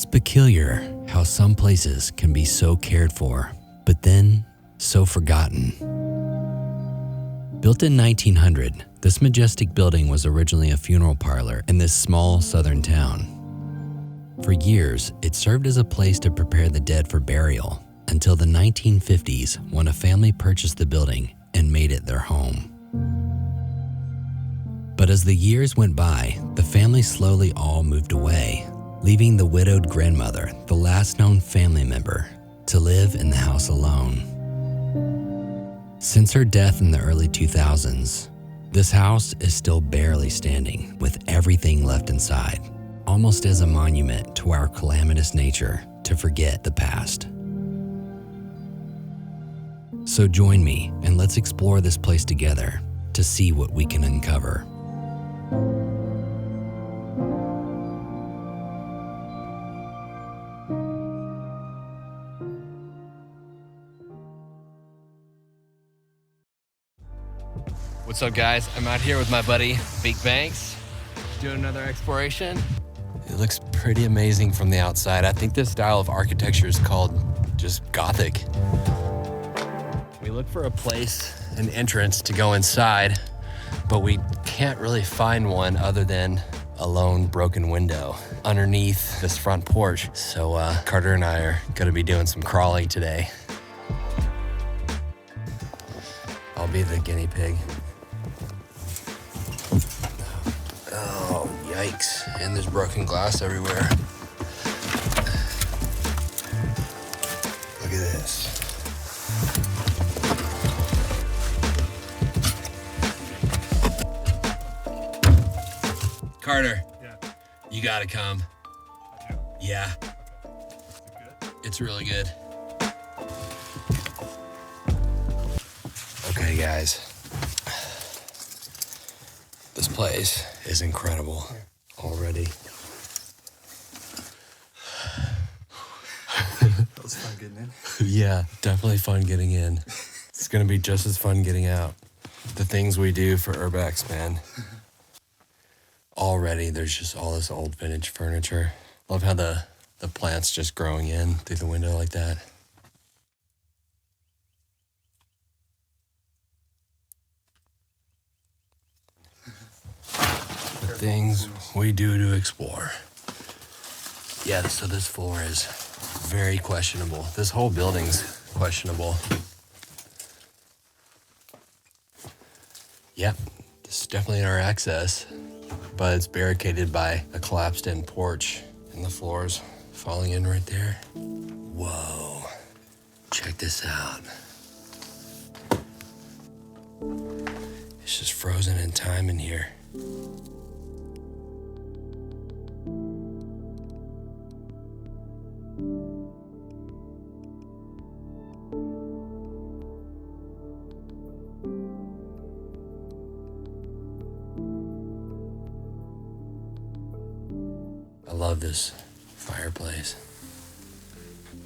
It's peculiar how some places can be so cared for, but then so forgotten. Built in 1900, this majestic building was originally a funeral parlor in this small southern town. For years, it served as a place to prepare the dead for burial until the 1950s when a family purchased the building and made it their home. But as the years went by, the family slowly all moved away, leaving the widowed grandmother, the last known family member, to live in the house alone. Since her death in the early 2000s, this house is still barely standing with everything left inside, almost as a monument to our calamitous nature to forget the past. So join me and let's explore this place together to see what we can uncover. What's up, guys? I'm out here with my buddy Big Banks, doing another exploration. It looks pretty amazing from the outside. I think this style of architecture is called just Gothic. We look for a place, an entrance to go inside, but we can't really find one other than a lone broken window underneath this front porch. So Carter and I are gonna be doing some crawling today. I'll be the guinea pig. Oh, yikes. And there's broken glass everywhere. Look at this. Carter. Yeah. You gotta come. Yeah. It's really good. Okay, guys. This place is incredible already. That was fun getting in. Yeah, definitely fun getting in. It's gonna be just as fun getting out. The things we do for Urbex, man. Already, there's just all this old vintage furniture. Love how the plant's just growing in through the window like that. The things we do to explore. Yeah, so this floor is very questionable. This whole building's questionable. Yep, this is definitely our access, but it's barricaded by a collapsed-in porch, and the floor's falling in right there. Whoa, check this out. It's just frozen in time in here. I love this fireplace.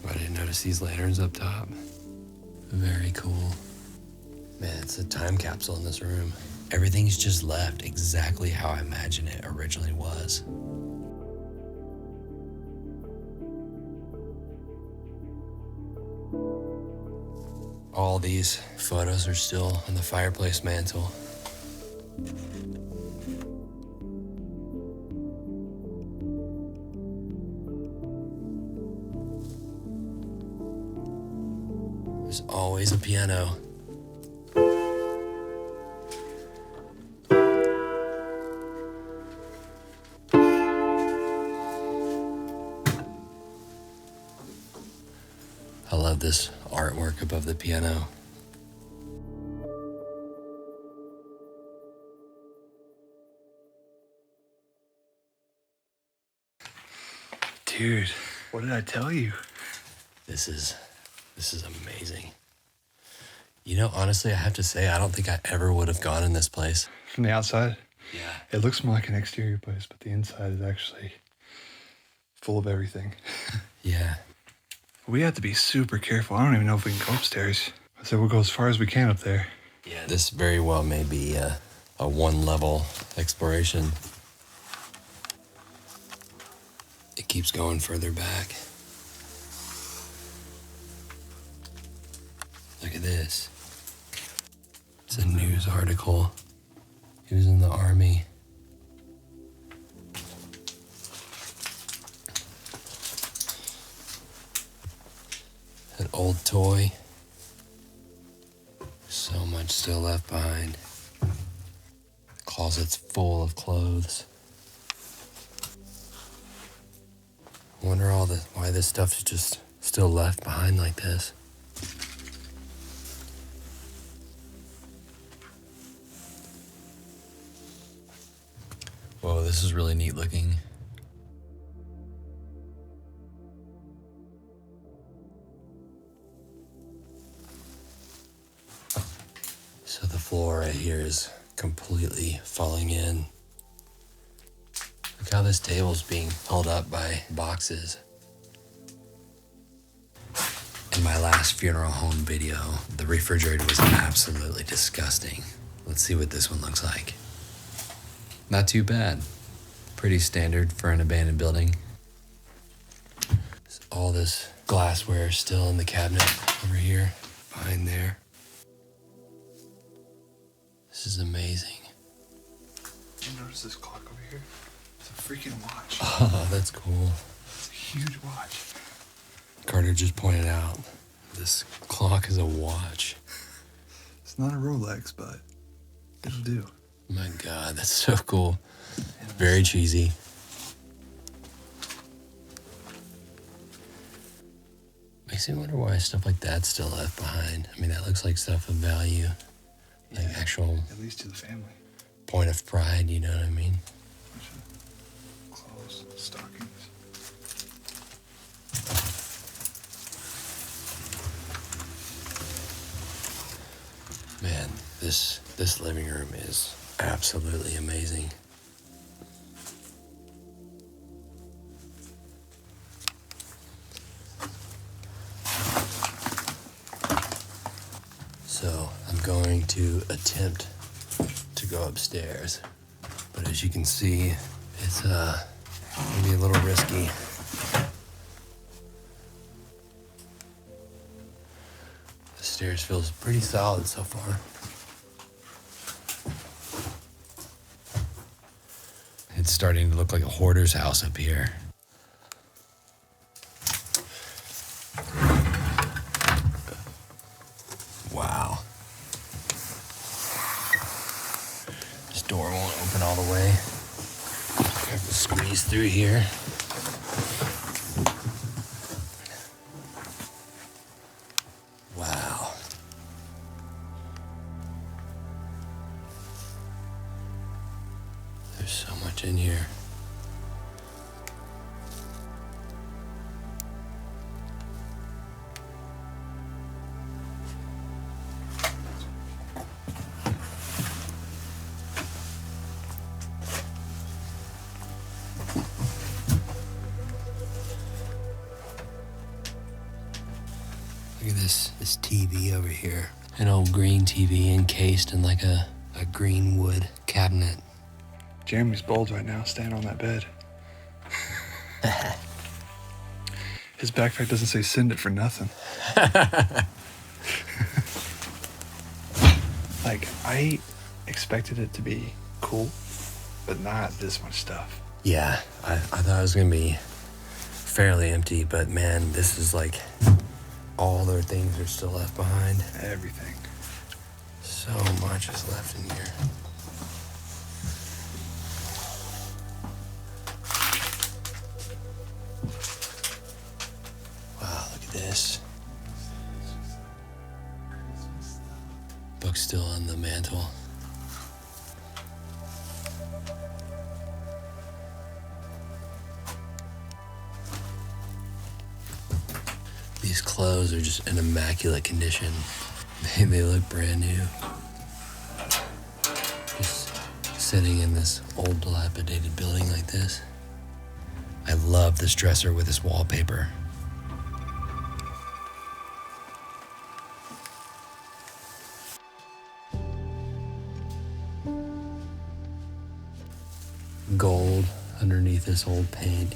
I didn't notice these lanterns up top. Very cool. Man, it's a time capsule in this room. Everything's just left exactly how I imagined it originally was. All these photos are still on the fireplace mantle. There's always a piano. I love this artwork above the piano. Dude, what did I tell you? This is amazing. You know, honestly, I have to say, I don't think I ever would have gone in this place. From the outside? Yeah. It looks more like an exterior place, but the inside is actually full of everything. Yeah. We have to be super careful. I don't even know if we can go upstairs. I said we'll go as far as we can up there. Yeah, this very well may be a one-level exploration. It keeps going further back. Look at this. It's a news article. He was in the army. An old toy. So much still left behind. Closet's full of clothes. I wonder why this stuff's just still left behind like this. Whoa, this is really neat looking. So the floor right here is completely falling in. Look how this table's being held up by boxes. In my last funeral home video, the refrigerator was absolutely disgusting. Let's see what this one looks like. Not too bad. Pretty standard for an abandoned building. All this glassware still in the cabinet over here, behind there. This is amazing. Did you notice this clock over here? It's a freaking watch. Oh, that's cool. It's a huge watch. Carter just pointed out this clock is a watch. It's not a Rolex, but it'll do. My God, that's so cool. Very cheesy. Makes me wonder why stuff like that's still left behind. I mean, that looks like stuff of value. Like actual At least to the family. point of pride, you know what I mean? Clothes, stockings. Man, this living room is absolutely amazing. So I'm going to attempt to go upstairs, but as you can see, it's maybe a little risky. The stairs feels pretty solid so far. It's starting to look like a hoarder's house up here. Wow. This door won't open all the way. I have to squeeze through here. Wow. There's so much in here. Look at this TV over here. An old green TV encased in like a green wood cabinet. Jeremy's bold right now, standing on that bed. His backpack doesn't say send it for nothing. Like, I expected it to be cool, but not this much stuff. Yeah, I thought it was gonna be fairly empty, but man, this is like all their things are still left behind. Everything. So much is left in here. Wow, look at this. Book still on the mantle. These clothes are just in immaculate condition. They look brand new. Just sitting in this old dilapidated building like this. I love this dresser with this wallpaper. Gold underneath this old paint.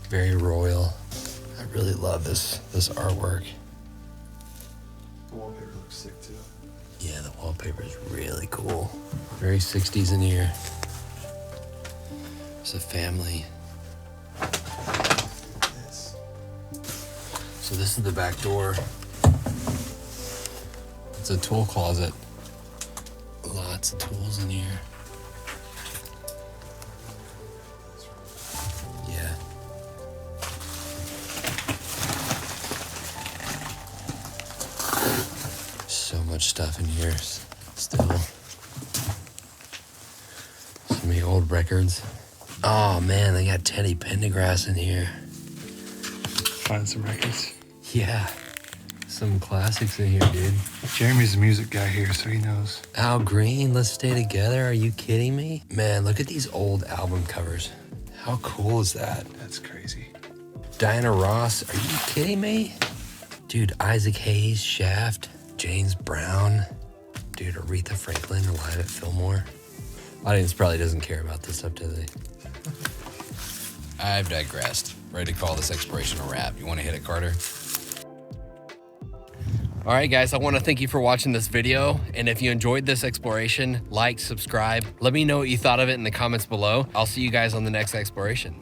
Very royal. I really love this artwork. The wallpaper looks sick too. Yeah, the wallpaper is really cool. Very 60s in here. It's a family. Yes. So this is the back door. It's a tool closet. Lots of tools in here. Yeah. So much stuff in here still. So many old records. Oh man, they got Teddy Pendergrass in here. Find some records. Yeah. Some classics in here, dude. Jeremy's a music guy here, so he knows. Al Green, Let's Stay Together. Are you kidding me? Man, look at these old album covers. How cool is that? That's crazy. Diana Ross, are you kidding me? Dude, Isaac Hayes, Shaft, James Brown. Dude, Aretha Franklin, Alive at Fillmore. Audience probably doesn't care about this stuff, do they? I've digressed. Ready to call this exploration a wrap. You want to hit it, Carter? All right, guys, I want to thank you for watching this video. And if you enjoyed this exploration, like, subscribe. Let me know what you thought of it in the comments below. I'll see you guys on the next exploration.